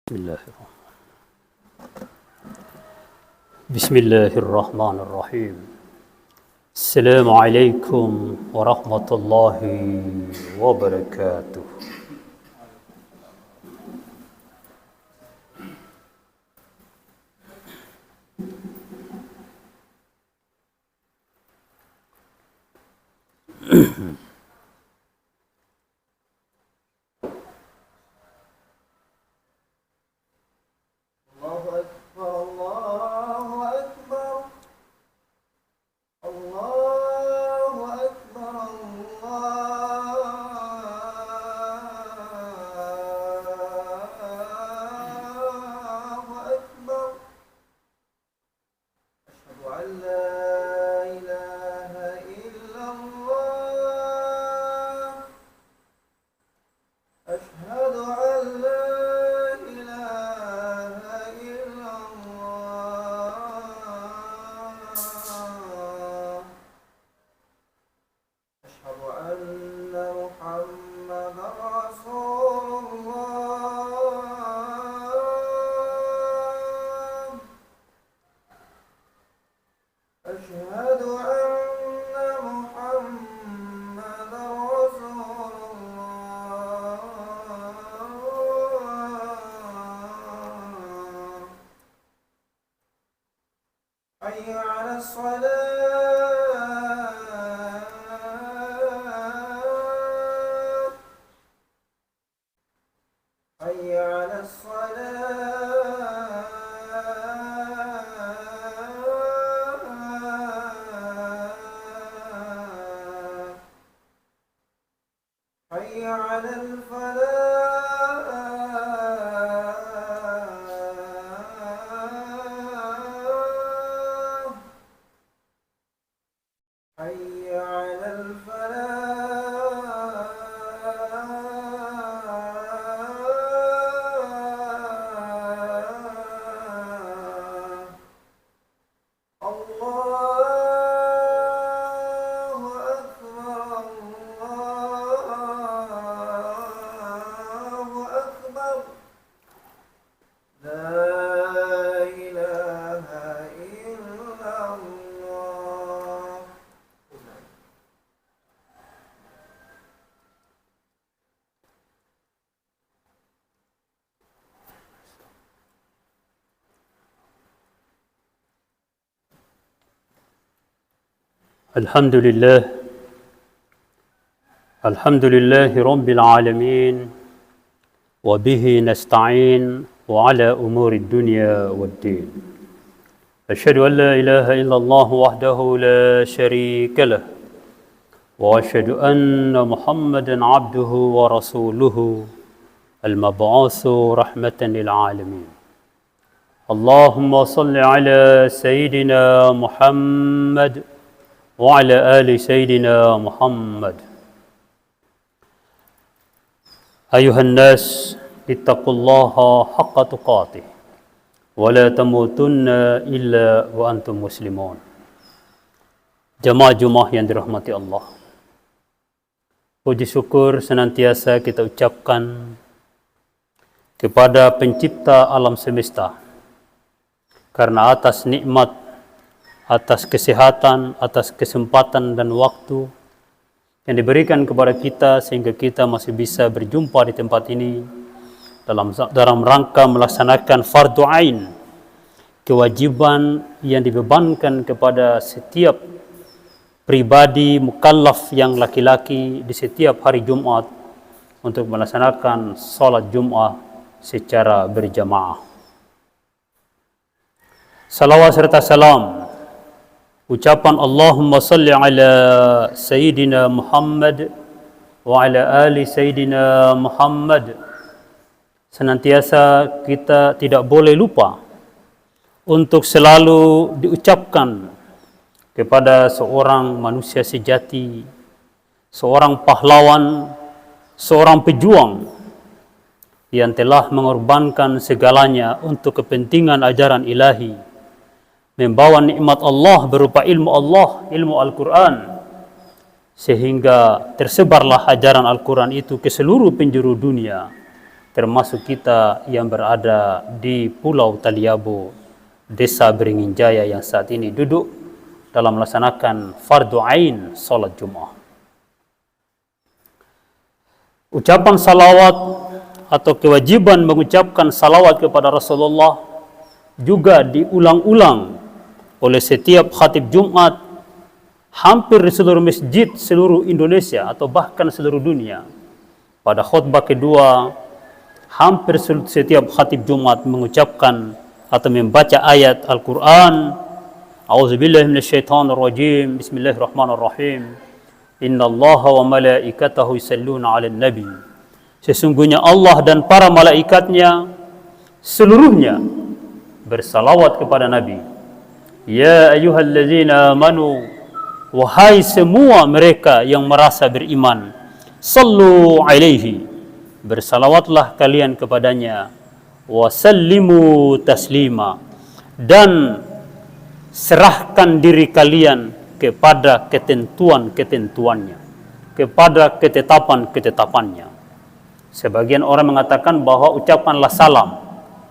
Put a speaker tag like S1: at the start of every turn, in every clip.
S1: بسم الله الرحمن الرحيم. السلام عليكم ورحمة الله وبركاته. الحمد لله رب العالمين، وبه نستعين وعلى أمور الدنيا والدين. أشهد أن لا إله إلا الله وحده لا شريك له، وأشهد أن محمدا عبده ورسوله المبعوث رحمة للعالمين. اللهم صل على سيدنا محمد وعلى آل سيدنا محمد. أيها الناس، اتقوا الله حق تقاته ولا تموتن إلا وأنتم مسلمون. Jemaah yang dirahmati Allah, puji syukur senantiasa kita ucapkan kepada pencipta alam semesta, karena atas nikmat, atas kesehatan, atas kesempatan dan waktu yang diberikan kepada kita sehingga kita masih bisa berjumpa di tempat ini dalam rangka melaksanakan fardu ain, kewajiban yang dibebankan kepada setiap pribadi mukallaf yang laki-laki di setiap hari Jumat untuk melaksanakan salat Jumat secara berjamaah. Salawat serta salam, ucapan Allahumma salli ala Sayyidina Muhammad wa ala ali Sayyidina Muhammad, senantiasa kita tidak boleh lupa untuk selalu diucapkan kepada seorang manusia sejati, seorang pahlawan, seorang pejuang yang telah mengorbankan segalanya untuk kepentingan ajaran ilahi, membawa nikmat Allah berupa ilmu Allah, ilmu Al-Quran, sehingga tersebarlah ajaran Al-Quran itu ke seluruh penjuru dunia. termasuk kita yang berada di Pulau Taliabu, Desa Beringin Jaya yang saat ini duduk dalam melaksanakan fardu ain salat Jumat. Ucapan salawat atau kewajiban mengucapkan salawat kepada Rasulullah juga diulang-ulang oleh setiap khatib Jumat hampir di seluruh masjid seluruh Indonesia atau bahkan seluruh dunia. Pada khutbah kedua, hampir setiap khatib Jumat mengucapkan atau membaca ayat Al-Quran. A'udzubillahi minasyaitonirrajim. Bismillahirrahmanirrahim. Innallaha wa malaikatahu yusalluna 'alan nabi. Sesungguhnya Allah dan para malaikatnya seluruhnya bersalawat kepada Nabi. Ya ayyuhallazina amanu, wahai semua mereka yang merasa beriman, sallu alaihi, bersalawatlah kalian kepadanya, wa sallimu taslima, dan serahkan diri kalian kepada ketentuan-ketentuannya, kepada ketetapan-ketetapannya. Sebagian orang mengatakan bahwa ucapanlah salam,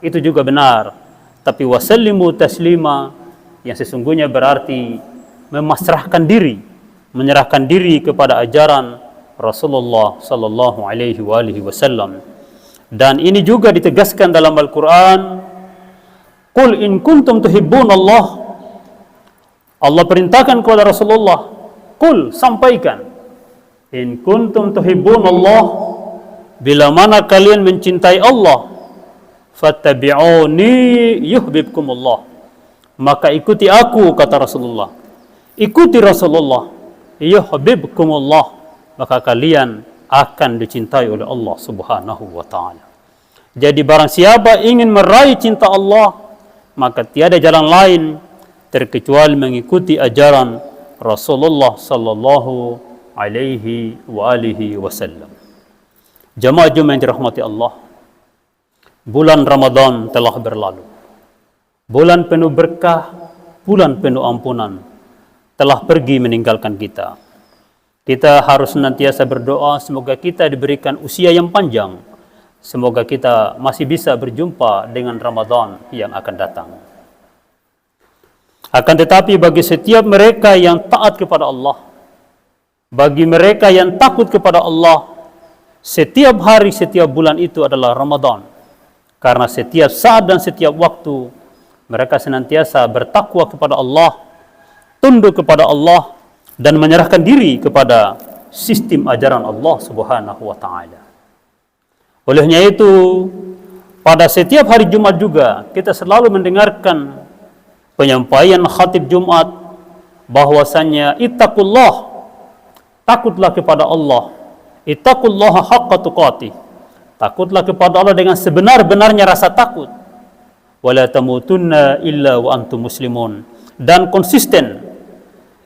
S1: itu juga benar, tapi wa sallimu taslima yang sesungguhnya berarti memasrahkan diri, menyerahkan diri kepada ajaran Rasulullah sallallahu alaihi wasallam. Dan ini juga ditegaskan dalam Al-Quran. Qul in kuntum tuhibbunallah. Allah perintahkan kepada Rasulullah, qul, sampaikan, in kuntum tuhibbunallah, bila mana kalian mencintai Allah, fattabi'uni yuhibbukumullah, maka ikuti aku, kata Rasulullah. Ikuti Rasulullah, yuhibbukumullah, maka kalian akan dicintai oleh Allah Subhanahu wa ta'ala. Jadi barang siapa ingin meraih cinta Allah, maka tiada jalan lain terkecuali mengikuti ajaran Rasulullah sallallahu alaihi wasallam. Jamaah Jumat yang dirahmati Allah, bulan Ramadan telah berlalu. Bulan penuh berkah, bulan penuh ampunan telah pergi meninggalkan kita. Kita harus senantiasa berdoa semoga kita diberikan usia yang panjang. Semoga kita masih bisa berjumpa dengan Ramadan yang akan datang. Akan tetapi bagi setiap mereka yang taat kepada Allah, bagi mereka yang takut kepada Allah, setiap hari, setiap bulan itu adalah Ramadan. Karena setiap saat dan setiap waktu mereka senantiasa bertakwa kepada Allah, tunduk kepada Allah, dan menyerahkan diri kepada sistem ajaran Allah Subhanahu wa ta'ala. Olehnya itu, pada setiap hari Jumat juga kita selalu mendengarkan penyampaian khatib Jumat bahwasannya ittaqullah, takutlah kepada Allah, ittaqullaha haqqa tuqatih, takutlah kepada Allah dengan sebenar-benarnya rasa takut, wala tamutunna illa wa antum muslimun, dan konsisten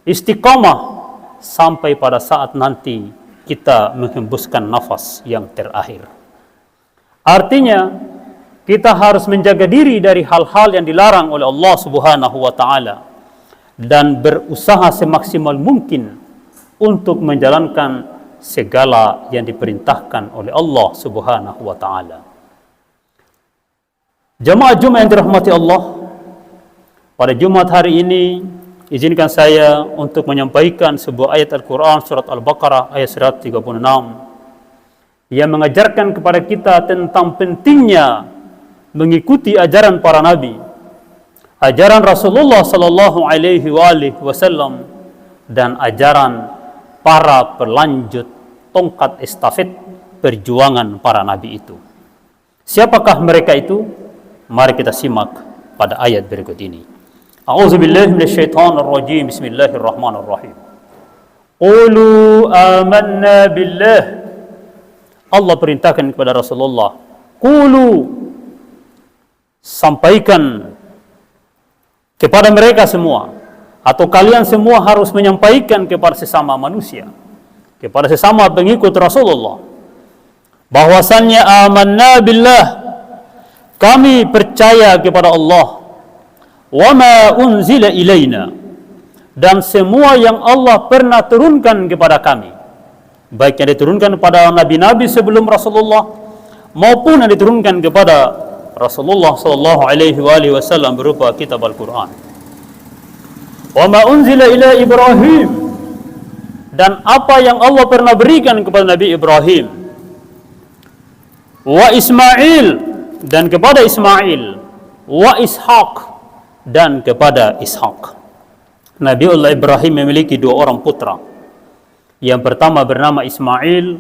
S1: istiqamah sampai pada saat nanti kita menghembuskan nafas yang terakhir. Artinya, kita harus menjaga diri dari hal-hal yang dilarang oleh Allah Subhanahu wa ta'ala dan berusaha semaksimal mungkin untuk menjalankan segala yang diperintahkan oleh Allah Subhanahu wa ta'ala. Jamaah Jumat yang dirahmati Allah, pada Jumat hari ini izinkan saya untuk menyampaikan sebuah ayat Al-Quran surat Al-Baqarah ayat 136 yang mengajarkan kepada kita tentang pentingnya mengikuti ajaran para nabi, ajaran Rasulullah sallallahu alaihi wasallam, dan ajaran para pelanjut tongkat estafet perjuangan para nabi itu. Siapakah mereka itu? Mari kita simak pada ayat berikut ini. A'udzubillahi minasyaitonirrajim. Bismillahirrahmanirrahim. Qulu amanna billah. Allah perintahkan kepada Rasulullah, qulu, sampaikan kepada mereka semua, atau kalian semua harus menyampaikan kepada sesama manusia, kepada sesama pengikut Rasulullah, bahwasannya amanna billah, kami percaya kepada Allah, wa ma unzila ilaina, dan semua yang Allah pernah turunkan kepada kami, baik yang diturunkan kepada nabi-nabi sebelum Rasulullah maupun yang diturunkan kepada Rasulullah sallallahu alaihi wasallam berupa kitab Al-Qur'an. Wa ma unzila ila Ibrahim, dan apa yang Allah pernah berikan kepada Nabi Ibrahim, wa Ismail, dan kepada Ismail, wa Ishaq, dan kepada Ishaq. Nabiullah Ibrahim memiliki dua orang putra. Yang pertama bernama Ismail,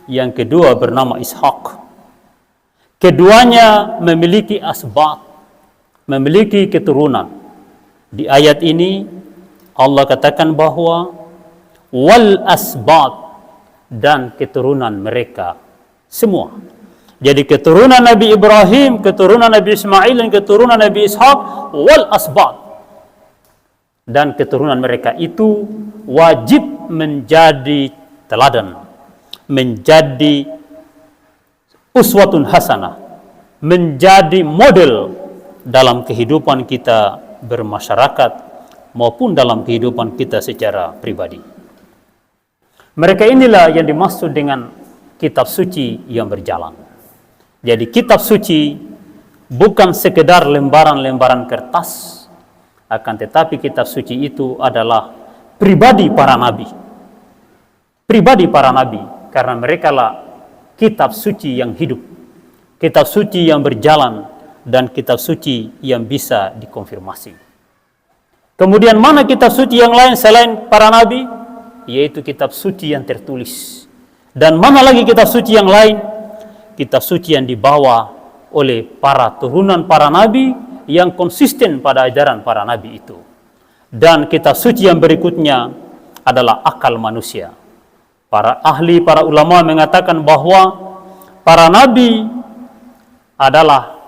S1: yang kedua bernama Ishaq. Keduanya memiliki asbat, memiliki keturunan. Di ayat ini Allah katakan bahwa wal asbat, dan keturunan mereka semua. Jadi keturunan Nabi Ibrahim, keturunan Nabi Ismail, dan keturunan Nabi Ishaq, wal asbat, dan keturunan mereka itu wajib menjadi teladan, menjadi uswatun hasanah, menjadi model dalam kehidupan kita bermasyarakat maupun dalam kehidupan kita secara pribadi. Mereka inilah yang dimaksud dengan kitab suci yang berjalan. Jadi kitab suci bukan sekedar lembaran-lembaran kertas, akan tetapi kitab suci itu adalah pribadi para nabi. Pribadi para nabi, karena mereka lah kitab suci yang hidup, kitab suci yang berjalan, dan kitab suci yang bisa dikonfirmasi. Kemudian mana kitab suci yang lain selain para nabi? Yaitu kitab suci yang tertulis. Dan mana lagi kitab suci yang lain? Kitab suci yang dibawa oleh para turunan para nabi yang konsisten pada ajaran para nabi itu. Dan kitab suci yang berikutnya adalah akal manusia. Para ahli, para ulama mengatakan bahwa para nabi adalah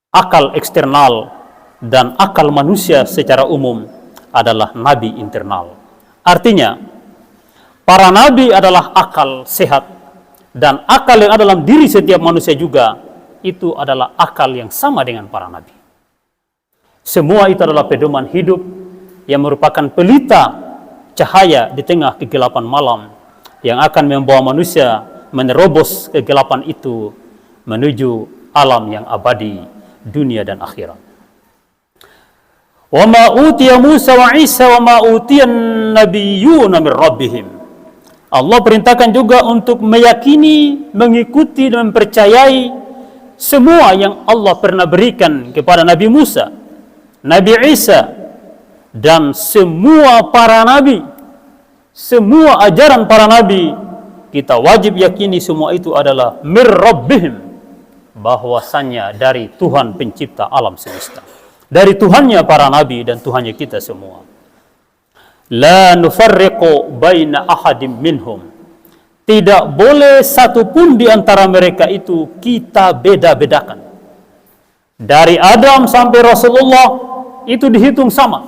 S1: akal eksternal dan akal manusia secara umum adalah nabi internal. Artinya, para nabi adalah akal sehat, dan akal yang ada dalam diri setiap manusia juga itu adalah akal yang sama dengan para nabi. Semua itu adalah pedoman hidup yang merupakan pelita cahaya di tengah kegelapan malam yang akan membawa manusia menerobos kegelapan itu menuju alam yang abadi, dunia dan akhirat. Wa ma utiya Musa wa Isa wa ma utiyan nabiyyuna min rabbihim. Allah perintahkan juga untuk meyakini, mengikuti dan mempercayai semua yang Allah pernah berikan kepada Nabi Musa, Nabi Isa, dan semua para nabi. Semua ajaran para nabi kita wajib yakini semua itu adalah mir rabbihim, bahwasannya dari Tuhan pencipta alam semesta, dari Tuhannya para nabi dan Tuhannya kita semua. La nufarriqu baina ahadim minhum, tidak boleh satupun di antara mereka itu kita beda-bedakan. Dari Adam sampai Rasulullah itu dihitung sama.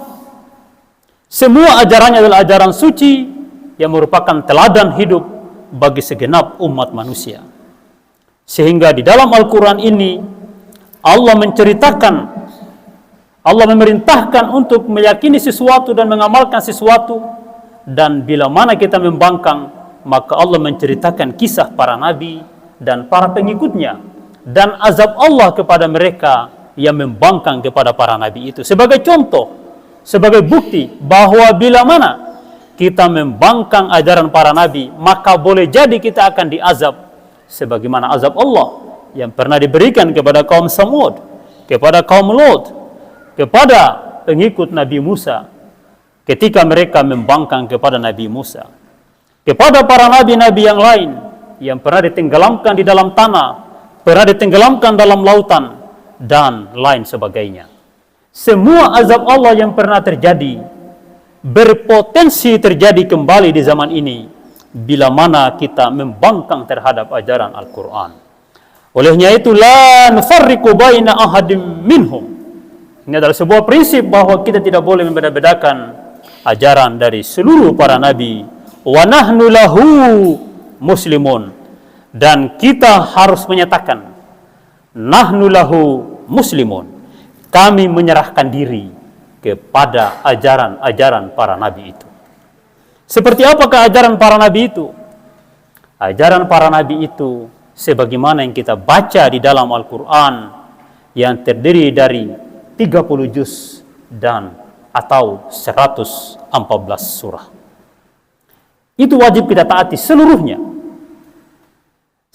S1: Semua ajarannya adalah ajaran suci yang merupakan teladan hidup bagi segenap umat manusia. Sehingga di dalam Al-Quran ini Allah menceritakan, Allah memerintahkan untuk meyakini sesuatu dan mengamalkan sesuatu. Dan bila mana kita membangkang, maka Allah menceritakan kisah para nabi dan para pengikutnya dan azab Allah kepada mereka yang membangkang kepada para nabi itu. Sebagai contoh, sebagai bukti bahwa bila mana kita membangkang ajaran para nabi, maka boleh jadi kita akan diazab sebagaimana azab Allah yang pernah diberikan kepada kaum Samud, kepada kaum Lot, kepada pengikut Nabi Musa ketika mereka membangkang kepada Nabi Musa, kepada para nabi-nabi yang lain yang pernah ditenggelamkan di dalam tanah, pernah ditenggelamkan dalam lautan, dan lain sebagainya. Semua azab Allah yang pernah terjadi berpotensi terjadi kembali di zaman ini bila mana kita membangkang terhadap ajaran Al-Quran. Olehnya itu, la nufarriqu baina ahadim minhum. Ini adalah sebuah prinsip bahwa kita tidak boleh membeda-bedakan ajaran dari seluruh para nabi. Wa nahnu lahu muslimun, dan kita harus menyatakan nahnu lahu muslimun, kami menyerahkan diri kepada ajaran-ajaran para nabi itu. Seperti apakah ajaran para nabi itu? Ajaran para nabi itu sebagaimana yang kita baca di dalam Al-Quran yang terdiri dari 30 juz dan atau 114 surah. Itu wajib kita taati seluruhnya.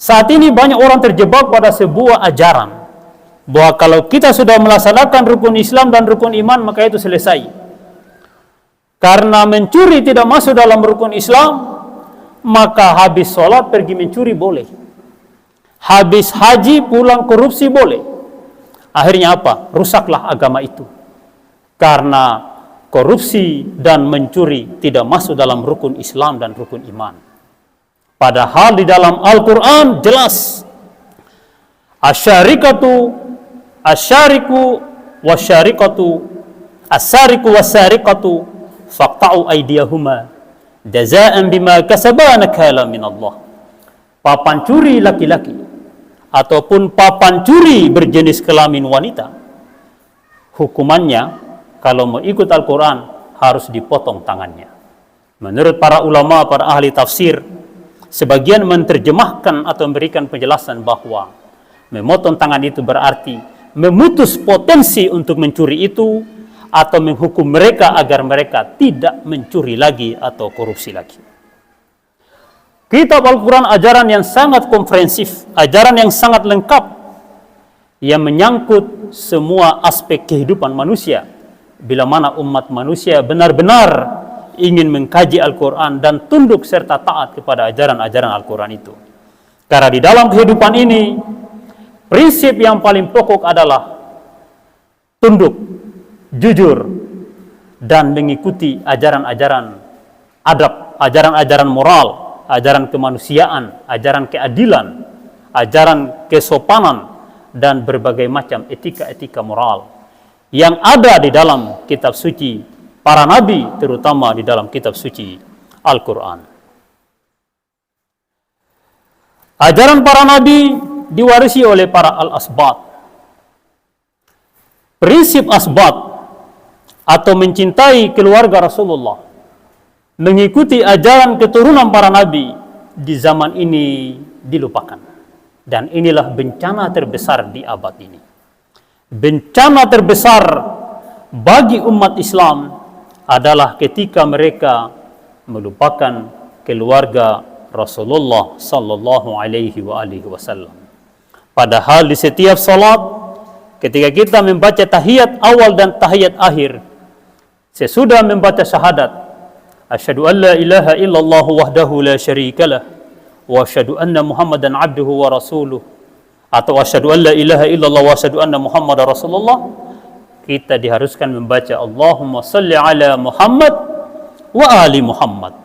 S1: Saat ini banyak orang terjebak pada sebuah ajaran bahwa kalau kita sudah melaksanakan rukun Islam dan rukun iman maka itu selesai. Karena mencuri tidak masuk dalam rukun Islam, maka habis sholat pergi mencuri boleh. Habis haji pulang korupsi boleh. Akhirnya apa? Rusaklah agama itu. Karena korupsi dan mencuri tidak masuk dalam rukun Islam dan rukun iman. Padahal di dalam Al-Quran jelas, asyariku wasyarikatu faqta'u aydiyahuma jazaan bima kasaba nakala min Allah. Papan curi laki-laki ataupun papan curi berjenis kelamin wanita, hukumannya kalau mau ikut Al-Quran harus dipotong tangannya. Menurut para ulama, para ahli tafsir, sebagian menerjemahkan atau memberikan penjelasan bahwa memotong tangan itu berarti memutus potensi untuk mencuri itu atau menghukum mereka agar mereka tidak mencuri lagi atau korupsi lagi. Kitab Al-Quran ajaran yang sangat komprehensif, ajaran yang sangat lengkap, yang menyangkut semua aspek kehidupan manusia. Bila mana umat manusia benar-benar ingin mengkaji Al-Quran dan tunduk serta taat kepada ajaran-ajaran Al-Quran itu. Karena di dalam kehidupan ini, prinsip yang paling pokok adalah tunduk, jujur, dan mengikuti ajaran-ajaran adab, ajaran-ajaran moral, ajaran kemanusiaan, ajaran keadilan, ajaran kesopanan, dan berbagai macam etika-etika moral yang ada di dalam kitab suci para nabi, terutama di dalam kitab suci Al-Quran. Ajaran para nabi diwarisi oleh para al-asbat. Prinsip asbat atau mencintai keluarga Rasulullah, mengikuti ajaran keturunan para nabi di zaman ini dilupakan. Dan inilah bencana terbesar di abad ini. Bencana terbesar bagi umat Islam adalah ketika mereka melupakan keluarga Rasulullah sallallahu alaihi wasallam. Padahal di setiap salat, ketika kita membaca tahiyat awal dan tahiyat akhir, sesudah membaca syahadat, asyhadu an la ilaha illallah wahdahu la syarikalah wa asyhadu anna Muhammadan abduhu wa rasuluh, atau asyhadu an la ilaha illallah wa asyhadu anna Muhammadar Rasulullah, kita diharuskan membaca Allahumma salli ala Muhammad wa ali Muhammad.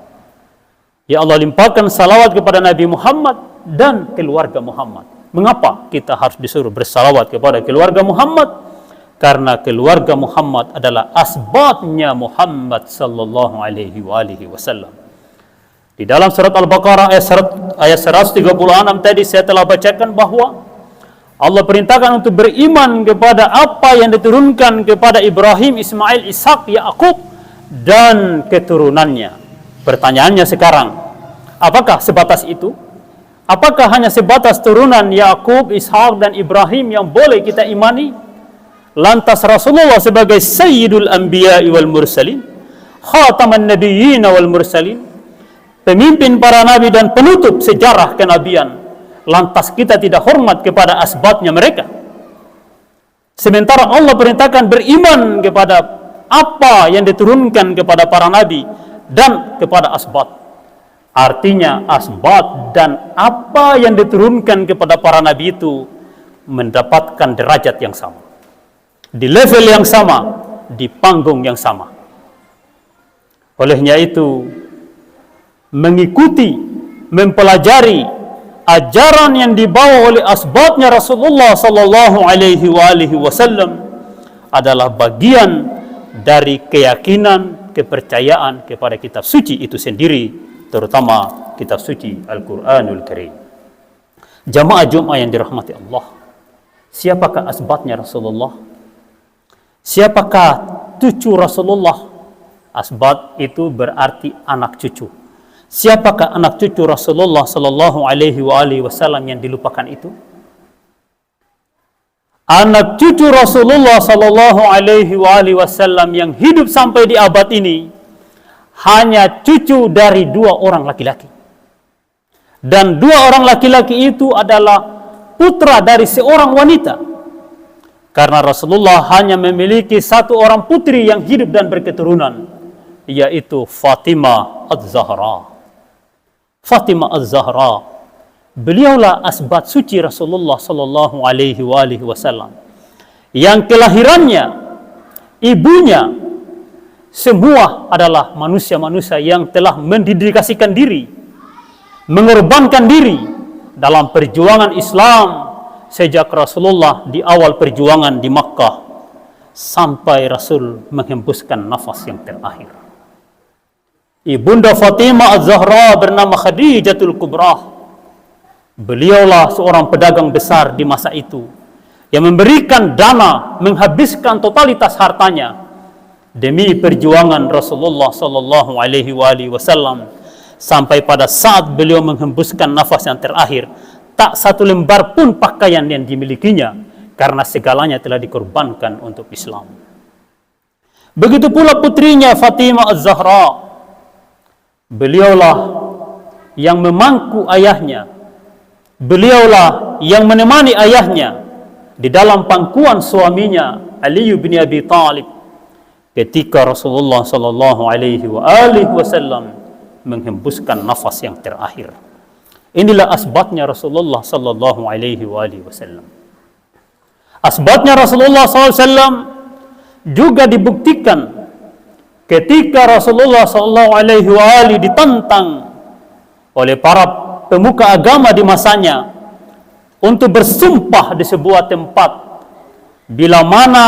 S1: Ya Allah, limpahkan salawat kepada Nabi Muhammad dan keluarga Muhammad. Mengapa kita harus disuruh bersalawat kepada keluarga Muhammad? Karena keluarga Muhammad adalah asbatnya Muhammad sallallahu alaihi wasallam. Di dalam surat Al-Baqarah ayat 136 tadi saya telah bacakan bahwa Allah perintahkan untuk beriman kepada apa yang diturunkan kepada Ibrahim, Ismail, Ishak, Yakub dan keturunannya. Pertanyaannya sekarang, apakah sebatas itu? Apakah hanya sebatas turunan Yakub, Ishak dan Ibrahim yang boleh kita imani? Lantas Rasulullah sebagai Sayyidul Anbiya wal Mursalin, Khataman Nabiyyin wal Mursalin, pemimpin para nabi dan penutup sejarah kenabian, lantas kita tidak hormat kepada asbatnya mereka? Sementara Allah perintahkan beriman kepada apa yang diturunkan kepada para nabi dan kepada asbat. Artinya asbat dan apa yang diturunkan kepada para nabi itu mendapatkan derajat yang sama, di level yang sama, di panggung yang sama. Olehnya itu, mengikuti, mempelajari ajaran yang dibawa oleh asbatnya Rasulullah sallallahu alaihi wasallam adalah bagian dari keyakinan, kepercayaan kepada kitab suci itu sendiri, terutama kitab suci Al-Quranul Karim. Jamaah Jumat yang dirahmati Allah, siapakah asbatnya Rasulullah? Siapakah cucu Rasulullah? Asbat itu berarti anak cucu. Siapakah anak cucu Rasulullah sallallahu alaihi wasallam yang dilupakan itu? Anak cucu Rasulullah sallallahu alaihi wasallam yang hidup sampai di abad ini hanya cucu dari 2 orang laki-laki. Dan 2 orang laki-laki itu adalah putra dari seorang wanita. Karena Rasulullah hanya memiliki 1 orang putri yang hidup dan berketurunan, yaitu Fatimah Az-Zahra. Fatimah Az-Zahra, beliaulah asbat suci Rasulullah sallallahu alaihi wasallam, yang kelahirannya, ibunya, semua adalah manusia-manusia yang telah mendedikasikan diri, mengorbankan diri dalam perjuangan Islam sejak Rasulullah di awal perjuangan di Makkah sampai Rasul menghembuskan nafas yang terakhir. Ibunda Fatimah Az-Zahra bernama Khadijatul Kubra. Beliaulah seorang pedagang besar di masa itu yang memberikan dana, menghabiskan totalitas hartanya demi perjuangan Rasulullah sallallahu alaihi wasallam, sampai pada saat beliau menghembuskan nafas yang terakhir, tak 1 lembar pun pakaian yang dimilikinya, karena segalanya telah dikorbankan untuk Islam. Begitu pula putrinya Fatimah Az-Zahra. Beliaulah yang memangku ayahnya, beliaulah yang menemani ayahnya di dalam pangkuan suaminya Ali bin Abi Thalib ketika Rasulullah sallallahu alaihi wasallam menghembuskan nafas yang terakhir. Inilah asbatnya Rasulullah sallallahu alaihi wasallam. Asbatnya Rasulullah sallallahu alaihi wasallam juga dibuktikan ketika Rasulullah sallallahu alaihi wasallam ditantang oleh para pemuka agama di masanya untuk bersumpah di sebuah tempat, bila mana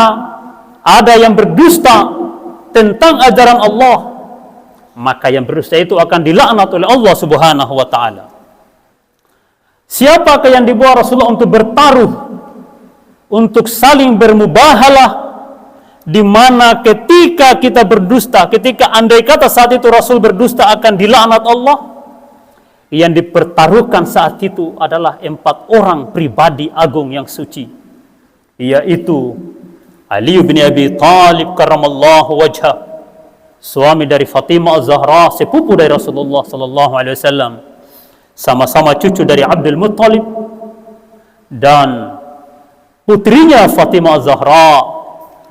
S1: ada yang berdusta tentang ajaran Allah, maka yang berdusta itu akan dilaknat oleh Allah Subhanahu wa taala. Siapakah yang dibawa Rasulullah untuk bertaruh, untuk saling bermubahalah, di mana ketika kita berdusta, ketika andai kata saat itu Rasul berdusta akan dilaknat Allah, yang dipertaruhkan saat itu adalah 4 orang pribadi agung yang suci, yaitu Ali bin Abi Thalib karramallahu wajhah, suami dari Fatimah Az-Zahra, sepupu dari Rasulullah sallallahu alaihi wasallam, sama-sama cucu dari Abdul Muttalib, dan putrinya Fatimah Az-Zahra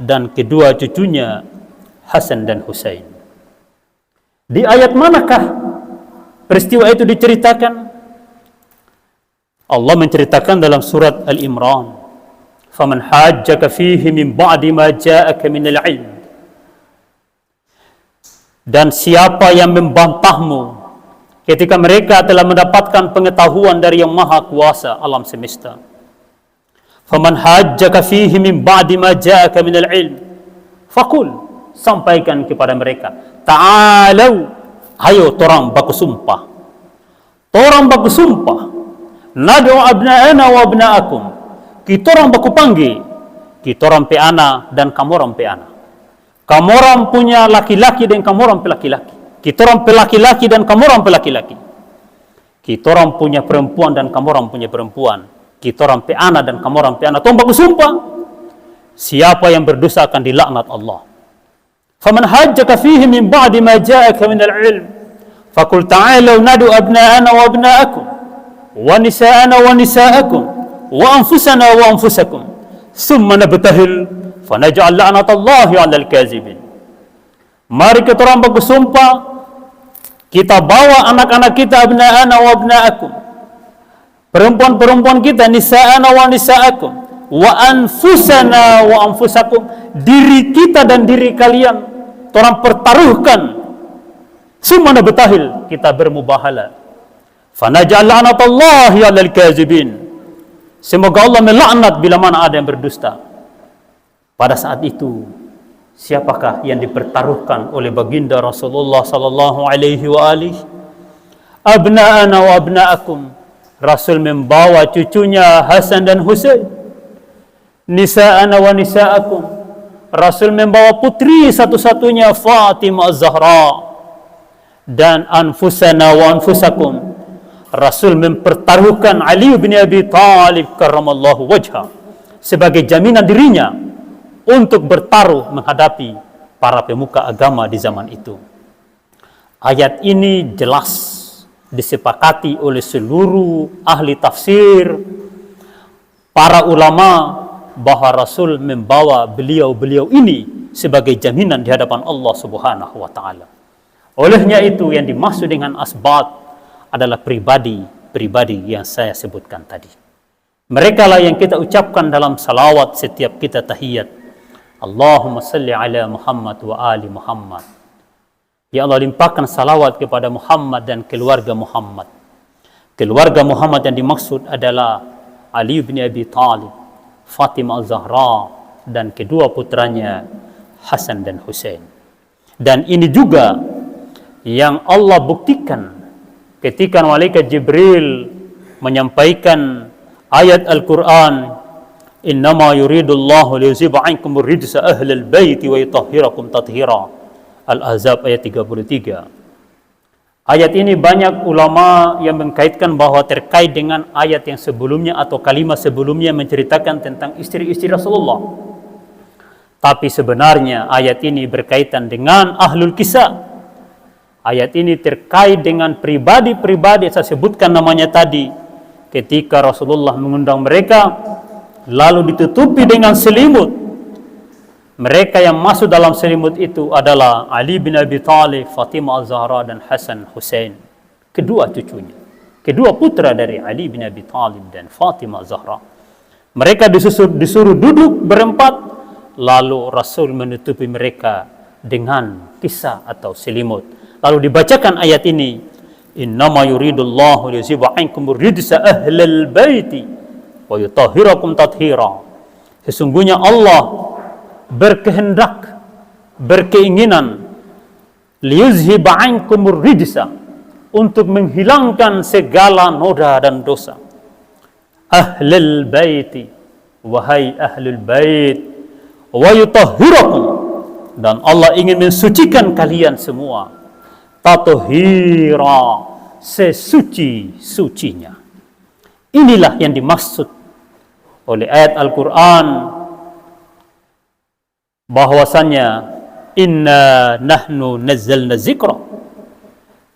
S1: dan kedua cucunya Hasan dan Husain. Di ayat manakah peristiwa itu diceritakan? Allah menceritakan dalam surat Al-Imran, "Faman hajjaka fihi min ba'di ma ja'aka minal 'ilm." Dan siapa yang membantahmu ketika mereka telah mendapatkan pengetahuan dari Yang Maha Kuasa alam semesta. Faman hajjaka fihi min ba'di ma ja'aka minal 'ilm, faqul, sampaikan kepada mereka, ta'alau, ayo torang baku sumpah. Torang baku sumpah. Nad'u abna'ana wa abna'akum. Kita orang baku panggil. Kita orang pe ana dan kamu orang pe ana. Kamu orang punya laki-laki dan kamu orang pe laki-laki. Kita orang pe laki-laki dan kamu orang pe laki-laki. Kita orang punya perempuan dan kamu orang punya perempuan. Kita orang pe ana dan kamu orang pe ana. Torang baku sumpah. Siapa yang berdosa akan dilaknat Allah. Faman hajjaka fihi min ba'di ma ja'aka minal 'ilm, faqul ta'alu nadu abna'ana wa abna'akum wa nisa'ana wa nisa'akum wa anfusana wa anfusakum thumma nabtahil fanaj'al la'natallahi 'alal kazibin. Mari kita orang bersumpah, kita bawa anak-anak kita, abna'ana wa abna'akum, perempuan-perempuan kita, nisa'ana wa nisa'akum wa anfusana wa anfusakum, diri kita dan diri kalian orang pertaruhkan. Sumana betahil, kita bermubahala. Fanaj'al la'natallahi 'alal kazibin. Semoga Allah melaknat bila mana ada yang berdusta. Pada saat itu, siapakah yang dipertaruhkan oleh baginda Rasulullah sallallahu alaihi wa alihi? Abna'ana wa abna'akum. Rasul membawa cucunya Hasan dan Husain. Nisa'ana wa nisa'akum. Rasul membawa putri satu-satunya Fatimah Az-Zahra. dan anfusana wa anfusakum. Rasul mempertaruhkan Ali bin Abi Thalib karramallahu wajha sebagai jaminan dirinya untuk bertaruh menghadapi para pemuka agama di zaman itu. Ayat ini jelas disepakati oleh seluruh ahli tafsir, para ulama, bahwa Rasul membawa beliau-beliau ini sebagai jaminan di hadapan Allah Subhanahu wa taala. Olehnya itu yang dimaksud dengan asbat adalah pribadi yang saya sebutkan tadi. Mereka lah yang kita ucapkan dalam salawat setiap kita tahiyat. Allahumma salli ala Muhammad wa ali Muhammad. Ya Allah, limpahkan salawat kepada Muhammad dan keluarga Muhammad. Keluarga Muhammad yang dimaksud adalah Ali bin Abi Thalib, Fatimah Al-Zahra, dan kedua putranya Hasan dan Husain. Dan ini juga yang Allah buktikan ketika malaikat Jibril menyampaikan ayat Al-Quran, innama yuridullahu liyuzhiba ankum rijsa ahlal baiti wa yutahhirakum tathira. Al-Ahzab ayat 33. Ayat ini banyak ulama yang mengkaitkan bahwa terkait dengan ayat yang sebelumnya atau kalimat sebelumnya menceritakan tentang istri-istri Rasulullah. Tapi sebenarnya ayat ini berkaitan dengan ahlul kisah. Ayat ini terkait dengan pribadi-pribadi yang saya sebutkan namanya tadi. Ketika Rasulullah mengundang mereka, lalu ditutupi dengan selimut. Mereka yang masuk dalam selimut itu adalah Ali bin Abi Thalib, Fatimah Al-Zahra, dan Hasan Husain, kedua cucunya, kedua putra dari Ali bin Abi Thalib dan Fatimah Al-Zahra. Mereka disuruh duduk berempat, lalu Rasul menutupi mereka dengan kisah atau selimut. Lalu dibacakan ayat ini, innama yuridullahu liyuzhiba ankum rijsa ahlal baiti wa yutahhirakum tathira. Sesungguhnya Allah berkehendak, berkeinginan, liyuzhiba ankum rijsa, untuk menghilangkan segala noda dan dosa. Ahlul baiti, wahai ahlul bait, wa yutahhirakum, dan Allah ingin mensucikan kalian semua, tathira, sesuci-sucinya. Inilah yang dimaksud oleh ayat Al-Quran, bahwasannya inna nahnu nazzalna zikra,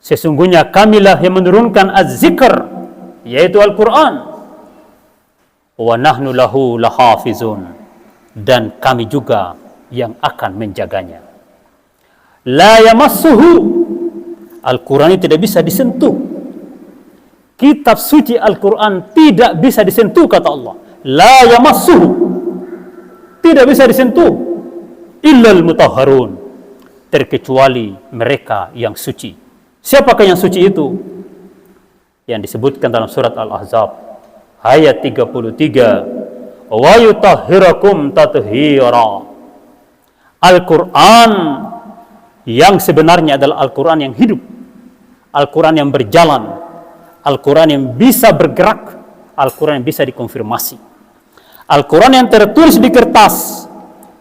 S1: sesungguhnya kamilah yang menurunkan az-zikr, yaitu Al-Quran, wa nahnu lahu lahafizun, dan kami juga yang akan menjaganya. La yamassuhu, Al-Quran ini tidak bisa disentuh. Kitab suci Al-Quran tidak bisa disentuh, kata Allah. La yamassuhu, tidak bisa disentuh, illal mutahharun, terkecuali mereka yang suci. Siapakah yang suci itu? Yang disebutkan dalam surat Al-Ahzab ayat 33, wa yutahhirakum tathira. Al-Quran yang sebenarnya adalah Al-Quran yang hidup, Al-Quran yang berjalan, Al-Quran yang bisa bergerak, Al-Quran yang bisa dikonfirmasi, Al-Quran yang tertulis di kertas,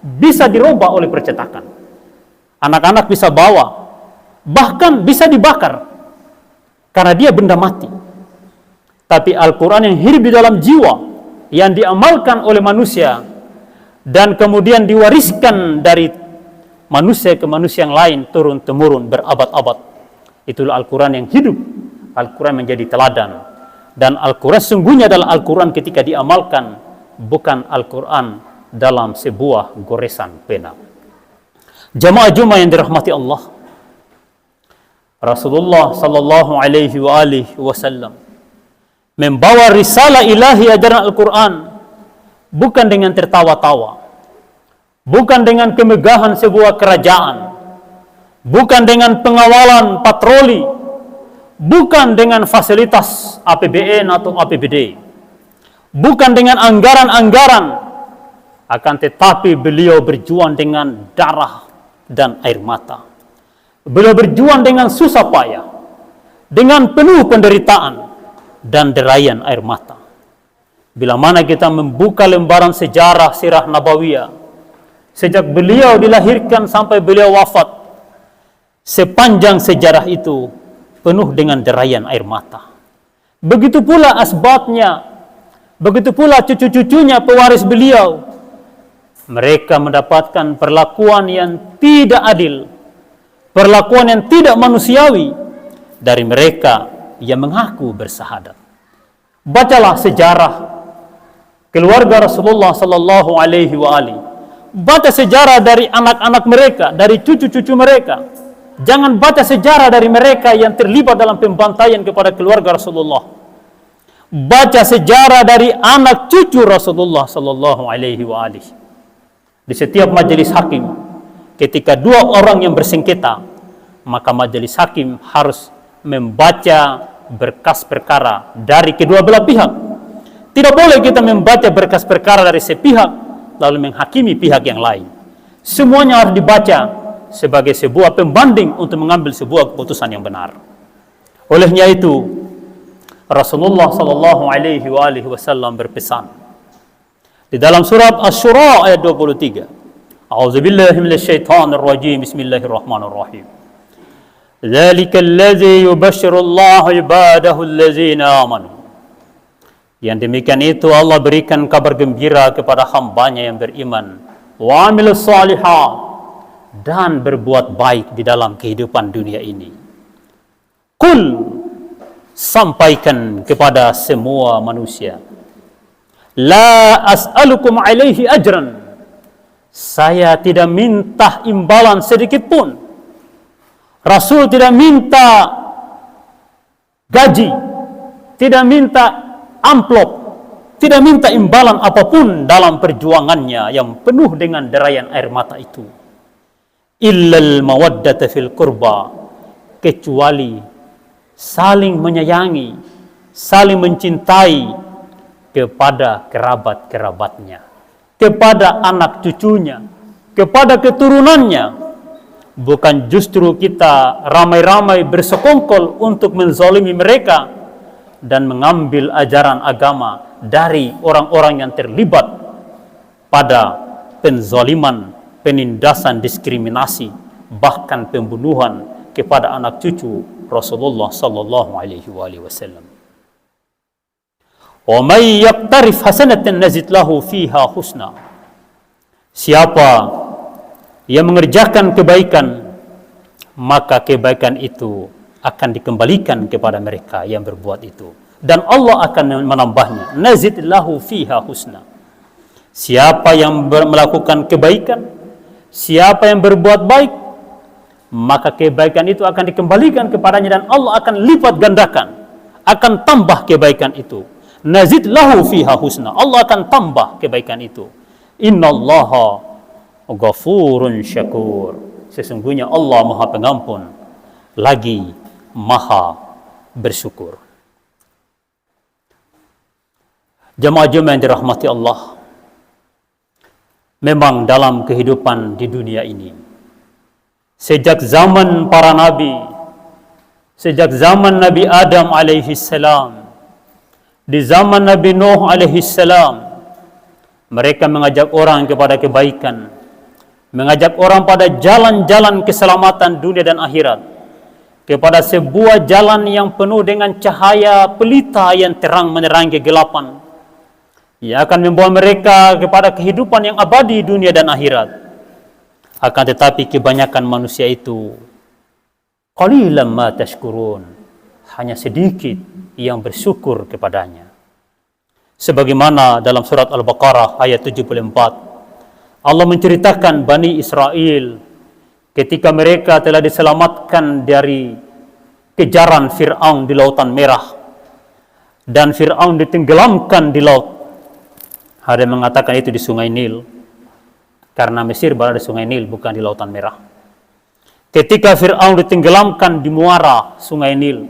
S1: bisa dirubah oleh percetakan. Anak-anak bisa bawa, bahkan bisa dibakar, karena dia benda mati. Tapi Al-Quran yang hidup di dalam jiwa, yang diamalkan oleh manusia, dan kemudian diwariskan dari manusia ke manusia yang lain, turun-temurun berabad-abad. Itulah Al-Quran yang hidup, Al-Quran menjadi teladan. Dan Al-Quran sungguhnya adalah Al-Quran ketika diamalkan, bukan Al-Quran dalam sebuah goresan pena. Jamaah Jumat yang dirahmati Allah, Rasulullah sallallahu alaihi wasallam membawa risalah ilahi ajaran Al-Quran bukan dengan tertawa-tawa, bukan dengan kemegahan sebuah kerajaan, bukan dengan pengawalan patroli, bukan dengan fasilitas APBN atau APBD, bukan dengan anggaran-anggaran, akan tetapi beliau berjuang dengan darah dan air mata. Beliau berjuang dengan susah payah, dengan penuh penderitaan dan derayan air mata. Bila mana kita membuka lembaran sejarah sirah nabawiyah, sejak beliau dilahirkan sampai beliau wafat, Sepanjang sejarah itu penuh dengan derayan air mata. Begitu pula asbabnya, begitu pula cucu-cucunya pewaris beliau. Mereka mendapatkan perlakuan yang tidak adil, perlakuan yang tidak manusiawi dari mereka yang mengaku bersahadat. Bacalah sejarah keluarga Rasulullah sallallahu alaihi wa alihi. Baca sejarah dari anak-anak mereka, dari cucu-cucu mereka. Jangan baca sejarah dari mereka yang terlibat dalam pembantaian kepada keluarga Rasulullah. Baca sejarah dari anak cucu Rasulullah sallallahu alaihi wa alihi. Di setiap majelis hakim, ketika dua orang yang bersengketa, maka majelis hakim harus membaca berkas perkara dari kedua belah pihak. Tidak boleh kita membaca berkas perkara dari sepihak lalu menghakimi pihak yang lain. Semuanya harus dibaca sebagai sebuah pembanding untuk mengambil sebuah keputusan yang benar. Olehnya itu, Rasulullah sallallahu alaihi wasallam berpesan di dalam surat Asy-Syura ayat 23. A'udzubillahi minasyaitonir rajim. Bismillahirrahmanirrahim. Dzalika allazi yubashshirullahu ibadahu allazina amanu. Yang demikian itu Allah berikan kabar gembira kepada hambanya yang beriman. Wa amilus shalihat, dan berbuat baik di dalam kehidupan dunia ini. Qul, sampaikan kepada semua manusia. La as'alukum alaihi ajran. Saya tidak minta imbalan sedikit pun. Rasul tidak minta gaji, tidak minta amplop, tidak minta imbalan apapun dalam perjuangannya yang penuh dengan derayan air mata itu. Illal mawaddata fil qurba, kecuali saling menyayangi, saling mencintai kepada kerabat-kerabatnya, kepada anak cucunya, kepada keturunannya. Bukan justru kita ramai-ramai bersekongkol untuk menzalimi mereka dan mengambil ajaran agama dari orang-orang yang terlibat pada penzaliman, penindasan, diskriminasi, bahkan pembunuhan kepada anak cucu Rasulullah sallallahu alaihi wasallam. Wa may yaqtarif hasanatan nazid lahu fiha husna. Siapa yang mengerjakan kebaikan, maka kebaikan itu akan dikembalikan kepada mereka yang berbuat itu, dan Allah akan menambahnya. Nazid lahu fiha husna. Siapa yang melakukan kebaikan, siapa yang berbuat baik, maka kebaikan itu akan dikembalikan kepadanya dan Allah akan lipat gandakan, akan tambah kebaikan itu. Nazid lahu fiha husna. Allah akan tambah kebaikan itu. Innallaha ghafurun syakur. Sesungguhnya Allah Maha Pengampun lagi Maha bersyukur. Jemaah-jemaah yang dirahmati Allah, memang dalam kehidupan di dunia ini, sejak zaman para nabi, sejak zaman Nabi Adam alaihi salam, di zaman Nabi Nuh alaihi salam, mereka mengajak orang kepada kebaikan, mengajak orang pada jalan-jalan keselamatan dunia dan akhirat, kepada sebuah jalan yang penuh dengan cahaya pelita yang terang menerangi kegelapan, yang akan membawa mereka kepada kehidupan yang abadi dunia dan akhirat. Akan tetapi kebanyakan manusia itu qalilan ma tashkurun, hanya sedikit yang bersyukur kepadanya. Sebagaimana dalam surat Al-Baqarah ayat 74, Allah menceritakan Bani Israel ketika mereka telah diselamatkan dari kejaran Fir'aun di Lautan Merah dan Fir'aun ditenggelamkan di laut. Ada yang mengatakan itu di Sungai Nil, karena Mesir berada di Sungai Nil, bukan di Lautan Merah. Ketika Fir'aun ditenggelamkan di muara Sungai Nil,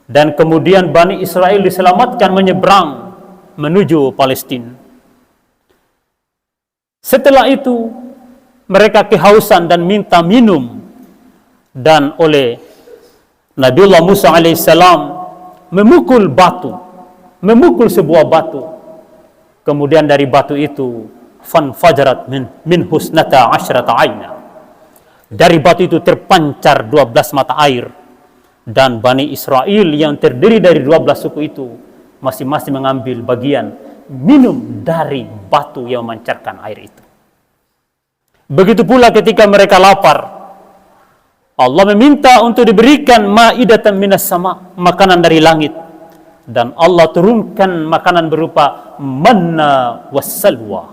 S1: dan kemudian Bani Israel diselamatkan menyeberang menuju Palestina. Setelah itu mereka kehausan dan minta minum, dan oleh Nabiullah Musa alaihissalam memukul batu, memukul sebuah batu. Kemudian dari batu itu fanfajarat min husnata asyrata aina, Dari batu itu terpancar 12 mata air. Dan Bani Israel yang terdiri dari 12 suku itu masing-masing mengambil bagian minum dari batu yang memancarkan air itu. Begitu pula ketika mereka lapar, Allah meminta untuk diberikan ma'idatan minas sama, makanan dari langit. Dan Allah turunkan makanan berupa manna wassalwa.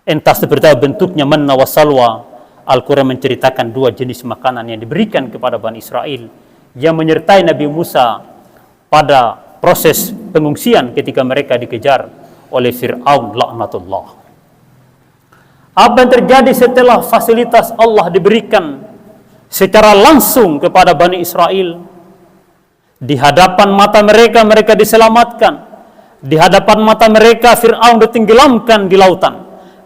S1: Entah seperti apa bentuknya manna wassalwa. Al-Quran menceritakan 2 jenis makanan yang diberikan kepada Bani Israel yang menyertai Nabi Musa pada proses pengungsian ketika mereka dikejar oleh Fir'aun laknatullah. Apa yang terjadi setelah fasilitas Allah diberikan secara langsung kepada Bani Israel? Di hadapan mata mereka, mereka diselamatkan. Di hadapan mata mereka, Fir'aun ditenggelamkan di lautan.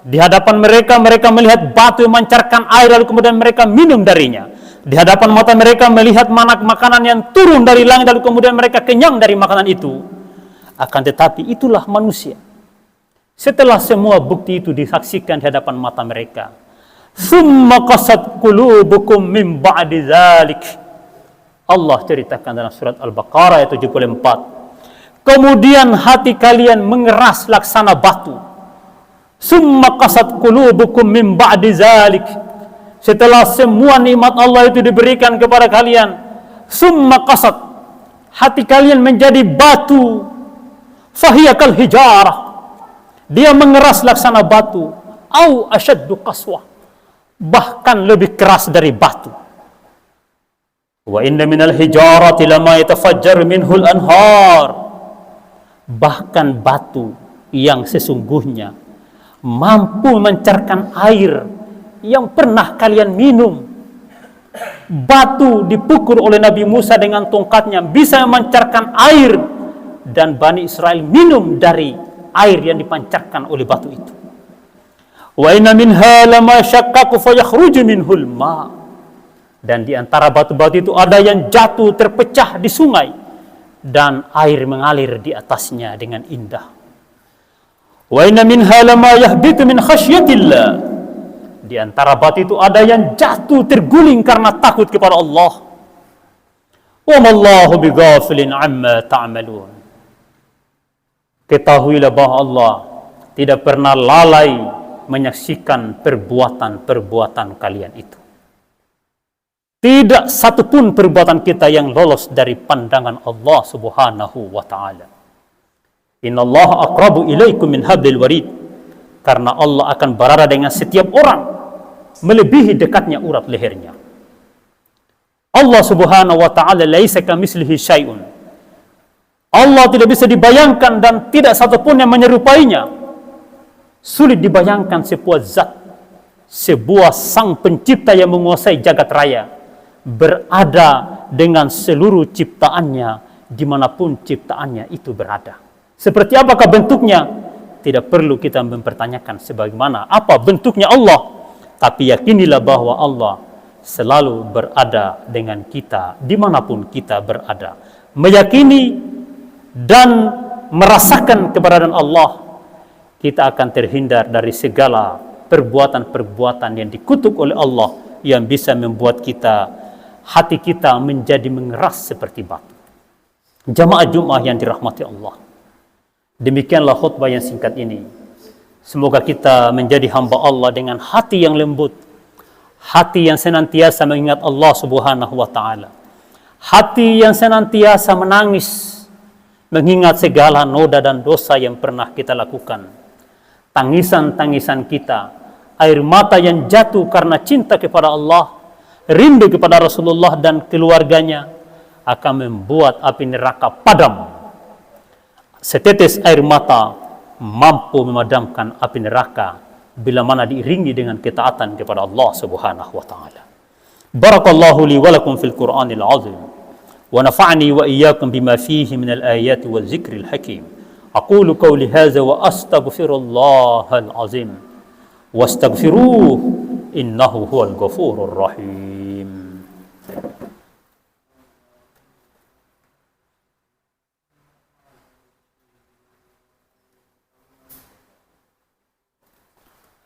S1: Di hadapan mereka, mereka melihat batu yang memancarkan air, lalu kemudian mereka minum darinya. Di hadapan mata mereka melihat makanan yang turun dari langit, lalu kemudian mereka kenyang dari makanan itu. Akan tetapi itulah manusia. Setelah semua bukti itu disaksikan di hadapan mata mereka, summa qasat qulubukum min ba'di dzalik. Allah ceritakan dalam surat Al-Baqarah ayat 74. Kemudian hati kalian mengeras laksana batu. Summa qasat qulubukum min ba'di dzalik. Setelah semua nikmat Allah itu diberikan kepada kalian, summa qasat, hati kalian menjadi batu. Fahiya kal hijarah. Dia mengeras laksana batu. Au asyaddu qaswah. Bahkan lebih keras dari batu. Wa inna minal hijarati lama yatafajjar minhul anhar. Bahkan batu yang sesungguhnya mampu memancarkan air yang pernah kalian minum. Batu dipukul oleh Nabi Musa dengan tongkatnya bisa memancarkan air, dan Bani Israel minum dari air yang dipancarkan oleh batu itu. Wa inna minha lama yashaqqaqu fayakhruju minhul ma'. Dan di antara batu-batu itu ada yang jatuh terpecah di sungai dan air mengalir di atasnya dengan indah. Wa inna minha lama yahbitu min khasyatillah. Di antara batu itu ada yang jatuh terguling karena takut kepada Allah. Wa mallahu bighafilin amma ta'malun. Ketahuilah bahwa Allah tidak pernah lalai menyaksikan perbuatan-perbuatan kalian itu. Tidak satupun perbuatan kita yang lolos dari pandangan Allah subhanahu wa ta'ala. Inna Allah aqrabu ilaikum min hablil warid. Karena Allah akan berada dengan setiap orang, melebihi dekatnya urat lehernya. Allah subhanahu wa ta'ala laisa kamislihi syai'un. Allah tidak bisa dibayangkan dan tidak satupun yang menyerupainya. Sulit dibayangkan sebuah zat, sebuah sang pencipta yang menguasai jagat raya, berada dengan seluruh ciptaannya dimanapun ciptaannya itu berada. Seperti apakah bentuknya? Tidak perlu kita mempertanyakan sebagaimana apa bentuknya Allah, tapi yakinilah bahwa Allah selalu berada dengan kita dimanapun kita berada. Meyakini dan merasakan keberadaan Allah, kita akan terhindar dari segala perbuatan-perbuatan yang dikutuk oleh Allah yang bisa membuat hati kita menjadi mengeras seperti batu. Jamaah Jumat yang dirahmati Allah, demikianlah khutbah yang singkat ini. Semoga kita menjadi hamba Allah dengan hati yang lembut, hati yang senantiasa mengingat Allah subhanahu wa ta'ala, hati yang senantiasa menangis mengingat segala noda dan dosa yang pernah kita lakukan. Tangisan-tangisan kita, air mata yang jatuh karena cinta kepada Allah, rindu kepada Rasulullah dan keluarganya, akan membuat api neraka padam. Setetes air mata mampu memadamkan api neraka bila mana diiringi dengan ketaatan kepada Allah subhanahu wa ta'ala. Barakallahu li wa lakum fil Qur'anil azim, wa nafa'ni wa iyyakum bima fihi minal ayati wal zikril hakim. Aqulu qawli hadza wa astaghfirullahal azim wastaghfiruhu innahu huwal ghafurur rahim.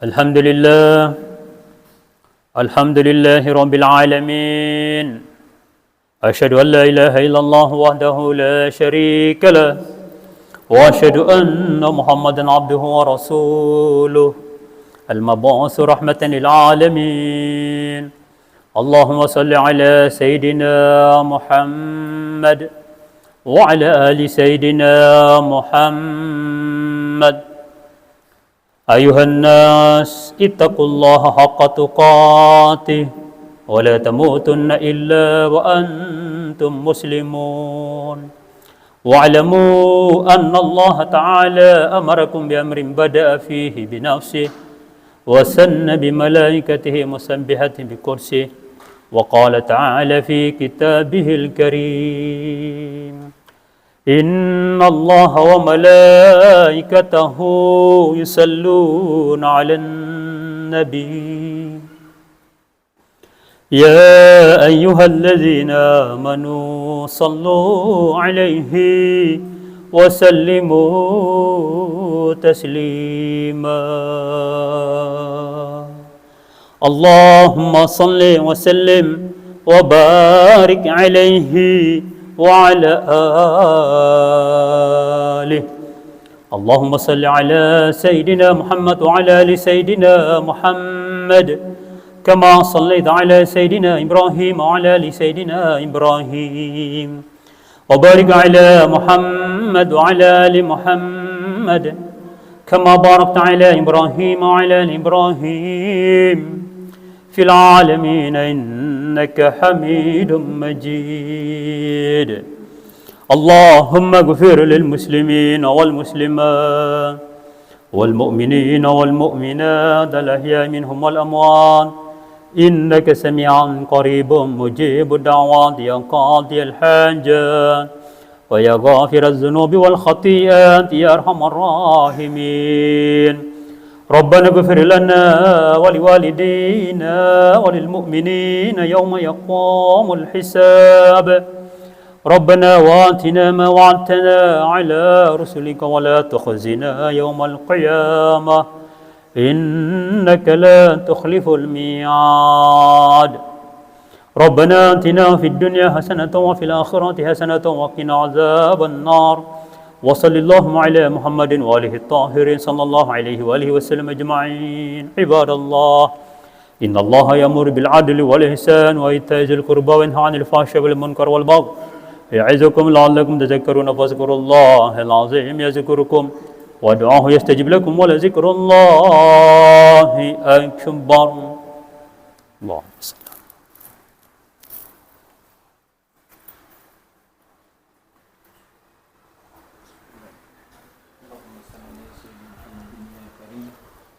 S1: Alhamdulillah الحمد لله رب العالمين. أشهد أن لا إله إلا الله وحده لا شريك له وأشهد أن محمدا عبده ورسوله المبعوث رحمة للعالمين. اللهم صل على سيدنا محمد وعلى آل سيدنا محمد. أيها الناس اتقوا الله حق تقاته ولا تموتن إلا وأنتم مسلمون. واعلموا أن الله تعالى أمركم بأمر بدأ فيه بنفسه وسن بملائكته مسبحة بكرسه، وقال تعالى في كتابه الكريم: إن الله وملائكته يصلون على النبي يا أيها الذين آمنوا صلوا عليه وسلموا تسليما. اللهم صل وسلم وبارك عليه وعلى آله. اللهم صل على سيدنا محمد وعلى آل سيدنا محمد كما صليت على سيدنا إبراهيم وعلى آل سيدنا إبراهيم، وبارك على محمد وعلى آل محمد كما باركت على إبراهيم وعلى آل إبراهيم في العالمين إنك حميد مجيد. اللهم اغفر للمسلمين والمسلمات والمؤمنين والمؤمنات الأحياء منهم والأموات إنك سميع قريب مجيب الدعوات يا قاضي الحاجات ويا غافر الذنوب والخطيئات يا أرحم الراحمين. ربنا اغفر لنا ولوالدينا وللمؤمنين يوم يقوم الحساب. ربنا وآتنا ما وعدتنا على رسلك ولا تخزنا يوم القيامة إنك لا تخلف الميعاد. ربنا آتنا في الدنيا حسنة وفي الآخرة حسنة وقنا عذاب النار. وصلى اللهم على محمد وآله الطاهرين صلى الله عليه وآله وسلم أجمعين. عباد الله، إن الله يأمر بالعدل والإحسان وإيتاء ذي القربى وينهى عن الفحشاء والمنكر والبغي يعظكم لعلكم تذكرون. فاذكروا الله العظيم يذكركم وادعوه يستجب لكم ولذكر الله أكبر. الله